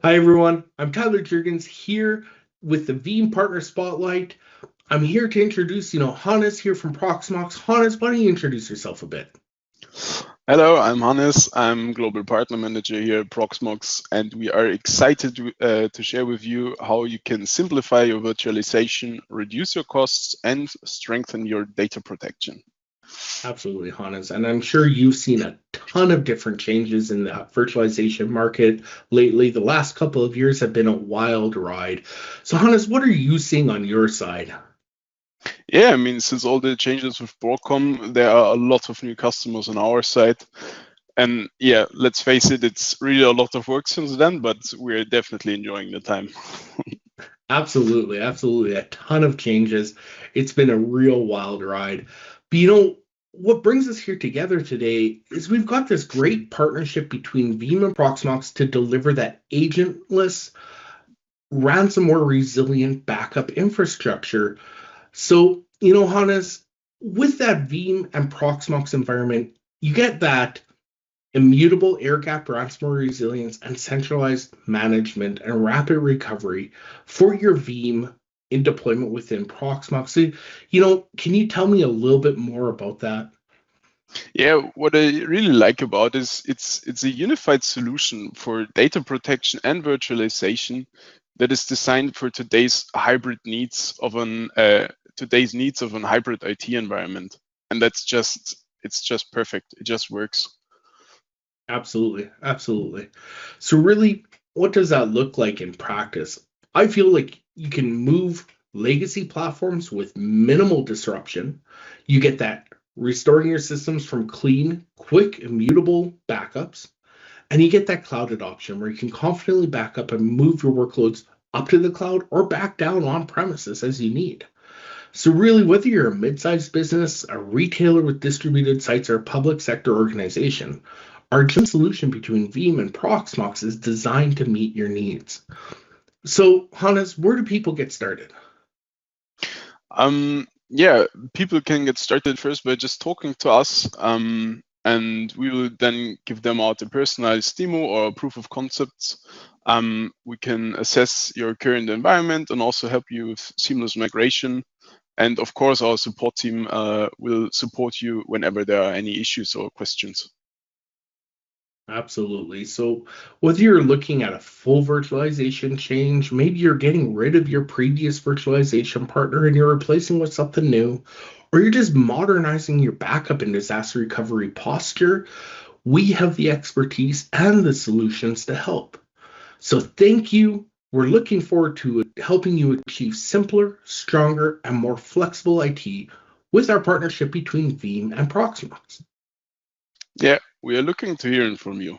Hi, everyone. I'm Tyler Jurgens here with the Veeam Partner Spotlight. I'm here to introduce, Hannes here from Proxmox. Hannes, why don't you introduce yourself a bit? Hello, I'm Hannes. I'm Global Partner Manager here at Proxmox, and we are excited to share with you how you can simplify your virtualization, reduce your costs, and strengthen your data protection. Absolutely, Hannes. And I'm sure you've seen a ton of different changes in the virtualization market lately. The last couple of years have been a wild ride. So, Hannes, what are you seeing on your side? Yeah, I mean, since all the changes with Broadcom, there are a lot of new customers on our side. And yeah, let's face it, it's really a lot of work since then, but we're definitely enjoying the time. Absolutely, absolutely. A ton of changes. It's been a real wild ride. But what brings us here together today is we've got this great partnership between Veeam and Proxmox to deliver that agentless, ransomware resilient backup infrastructure. So, Hannes, with that Veeam and Proxmox environment, you get that immutable air gap ransomware resilience and centralized management and rapid recovery for your Veeam in deployment within Proxmox. So, can you tell me a little bit more about that? Yeah, what I really like about is it's a unified solution for data protection and virtualization that is designed for today's needs of an hybrid IT environment, and it's just perfect. It just works. Absolutely. Absolutely. So, really, what does that look like in practice? I feel like you can move legacy platforms with minimal disruption. You get that restoring your systems from clean, quick, immutable backups. And you get that cloud adoption where you can confidently back up and move your workloads up to the cloud or back down on premises as you need. So, really, whether you're a mid sized business, a retailer with distributed sites, or a public sector organization, our joint solution between Veeam and Proxmox is designed to meet your needs. So, Hannes, where do people get started? Yeah, people can get started first by just talking to us, and we will then give them out a personalized demo or a proof of concepts. We can assess your current environment and also help you with seamless migration. And of course, our support team will support you whenever there are any issues or questions. Absolutely. So, whether you're looking at a full virtualization change, maybe you're getting rid of your previous virtualization partner and you're replacing with something new, or you're just modernizing your backup and disaster recovery posture, we have the expertise and the solutions to help. So, thank you. We're looking forward to helping you achieve simpler, stronger, and more flexible IT with our partnership between Veeam and Proxmox. Yeah, we are looking to hearing from you.